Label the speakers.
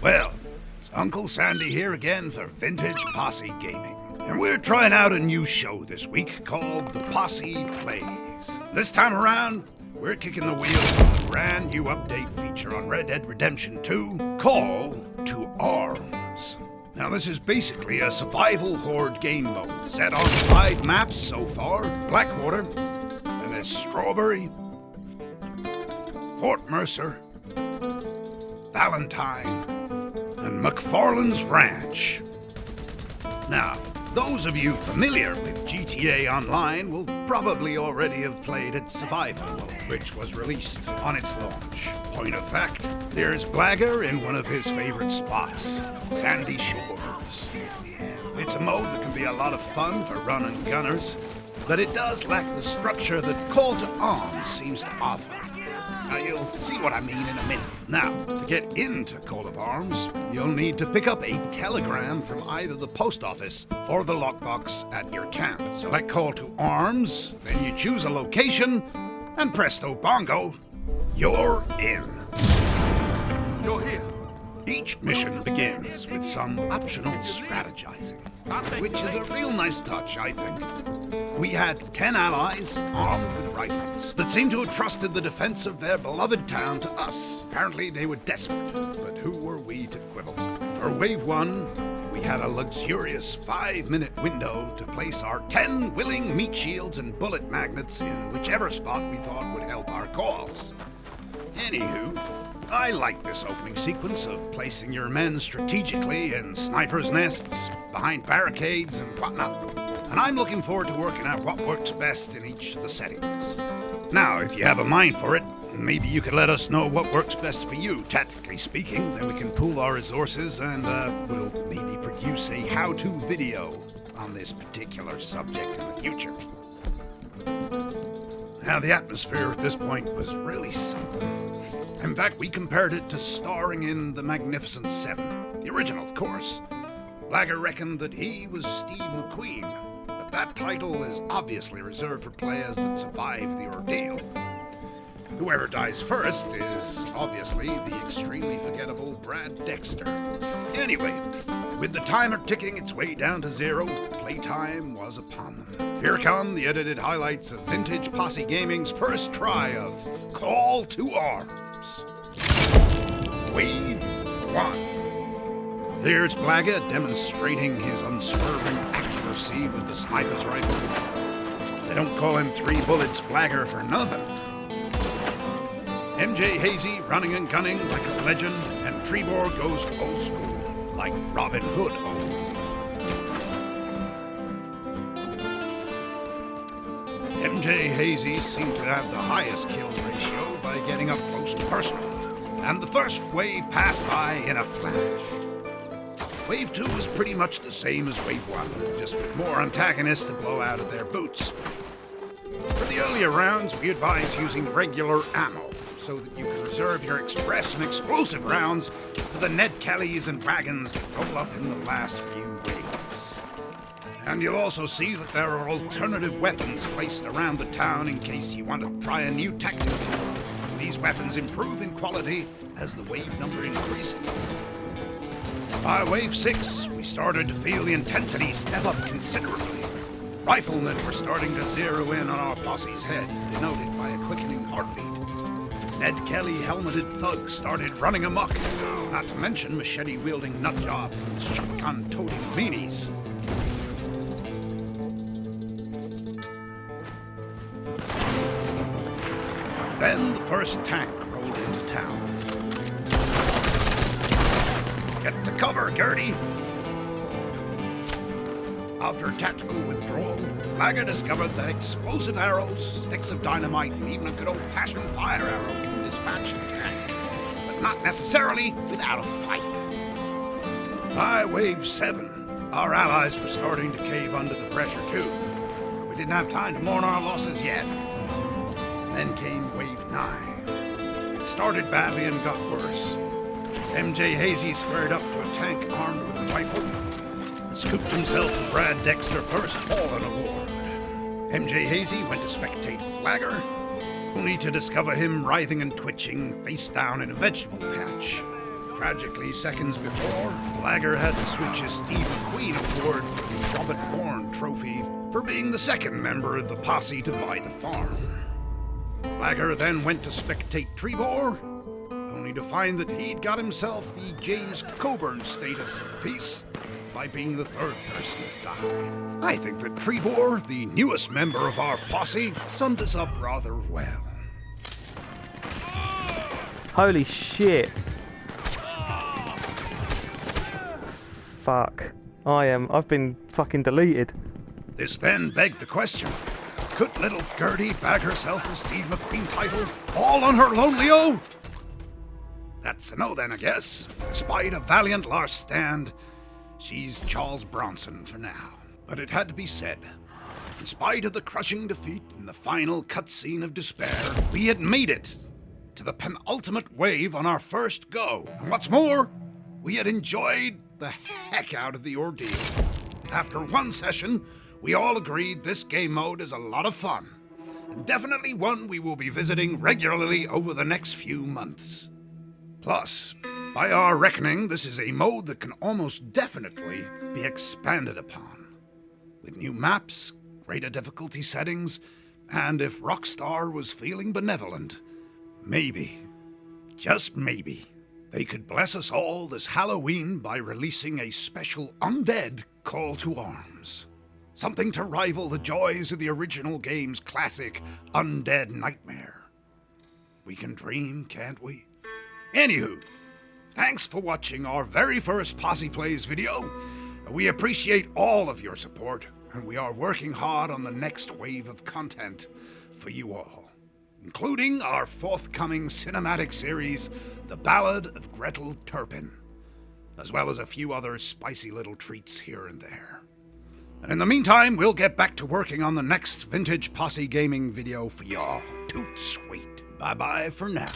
Speaker 1: Well, it's Uncle Sandy here again for Vintage Posse Gaming. And we're trying out a new show this week called the Posse Plays. This time around, we're kicking the wheels of a brand new update feature on Red Dead Redemption 2, Call to Arms. Now this is basically a survival horde game mode, set on 5 maps so far: Blackwater, then there's Strawberry, Fort Mercer, Valentine, and McFarlane's Ranch. Now, those of you familiar with GTA Online will probably already have played its survival mode, which was released on its launch. Point of fact, there's BLAGGER in one of his favorite spots, Sandy Shores. It's a mode that can be a lot of fun for run and gunners, but it does lack the structure that Call to Arms seems to offer. Now, you'll see what I mean in a minute. Now, to get into Call of Arms, you'll need to pick up a telegram from either the post office or the lockbox at your camp. Select Call to Arms, then you choose a location, and presto bongo, you're in.
Speaker 2: You're here.
Speaker 1: Each mission begins with some optional strategizing, which is a real nice touch, I think. We had 10 allies armed with rifles that seemed to have trusted the defense of their beloved town to us. Apparently they were desperate, but who were we to quibble? For Wave 1, we had a luxurious 5-minute window to place our 10 willing meat shields and bullet magnets in whichever spot we thought would help our cause. Anywho, I like this opening sequence of placing your men strategically in snipers' nests, behind barricades and whatnot. And I'm looking forward to working out what works best in each of the settings. Now, if you have a mind for it, maybe you could let us know what works best for you, tactically speaking. Then we can pool our resources and we'll maybe produce a how-to video on this particular subject in the future. Now, the atmosphere at this point was really something. In fact, we compared it to starring in The Magnificent Seven. The original, of course. BLAGGER reckoned that he was Steve McQueen. That title is obviously reserved for players that survive the ordeal. Whoever dies first is obviously the extremely forgettable Brad Dexter. Anyway, with the timer ticking its way down to 0, playtime was upon them. Here come the edited highlights of Vintage Posse Gaming's first try of Call to Arms. Wave 1. Here's BLAGGER demonstrating his unswerving accuracy with the sniper's rifle. They don't call him 3 bullets BLAGGER for nothing. MJHAZY running and gunning like a legend, and Treebor goes old school, like Robin Hood old. MJHAZY seemed to have the highest kill ratio by getting up close and personal, and the first wave passed by in a flash. Wave 2 was pretty much the same as Wave 1, just with more antagonists to blow out of their boots. For the earlier rounds, we advise using regular ammo, so that you can reserve your express and explosive rounds for the Ned Kellys and wagons that roll up in the last few waves. And you'll also see that there are alternative weapons placed around the town in case you want to try a new tactic. These weapons improve in quality as the wave number increases. By Wave 6, we started to feel the intensity step up considerably. Riflemen were starting to zero in on our posse's heads, denoted by a quickening heartbeat. Ned Kelly helmeted thugs started running amok, not to mention machete-wielding nutjobs and shotgun-toting meanies. Then the first tank rolled into town. Get to cover, Gertie! After a tactical withdrawal, BLAGGER discovered that explosive arrows, sticks of dynamite, and even a good old-fashioned fire arrow can dispatch a tank, but not necessarily without a fight. By Wave 7, our allies were starting to cave under the pressure too, but we didn't have time to mourn our losses yet. Then came Wave 9. It started badly and got worse. MJHAZY squared up to a tank armed with a rifle and scooped himself the Brad Dexter First Fallen Award. MJHAZY went to spectate BLAGGER, only to discover him writhing and twitching face down in a vegetable patch, Tragically, seconds before, Blagger had to switch his Steve McQueen award for the Robert Bourne trophy for being the second member of the posse to buy the farm. Blagger then went to spectate Treebor, only to find that he'd got himself the James Coburn status of the piece by being the third person to die. I think that Treebor, the newest member of our posse, summed this up rather well.
Speaker 3: Holy shit. Fuck. I've been fucking deleted.
Speaker 1: This then begged the question, could little Gertie bag herself the Steve McQueen title all on her lonely o? That's a no then, I guess. Despite a valiant last stand, she's Charles Bronson for now. But it had to be said, in spite of the crushing defeat in the final cutscene of despair, we had made it to the penultimate wave on our first go. And what's more, we had enjoyed the heck out of the ordeal. After one session, we all agreed this game mode is a lot of fun, and definitely one we will be visiting regularly over the next few months. Plus, by our reckoning, this is a mode that can almost definitely be expanded upon, with new maps, greater difficulty settings, and if Rockstar was feeling benevolent, maybe, just maybe, they could bless us all this Halloween by releasing a special undead call to arms. Something to rival the joys of the original game's classic undead nightmare. We can dream, can't we? Anywho, thanks for watching our very first Posse Plays video. We appreciate all of your support, and we are working hard on the next wave of content for you all, including our forthcoming cinematic series, The Ballad of Gretel Turpin, as well as a few other spicy little treats here and there. And in the meantime, we'll get back to working on the next Vintage Posse Gaming video for y'all. Toot sweet. Bye-bye for now.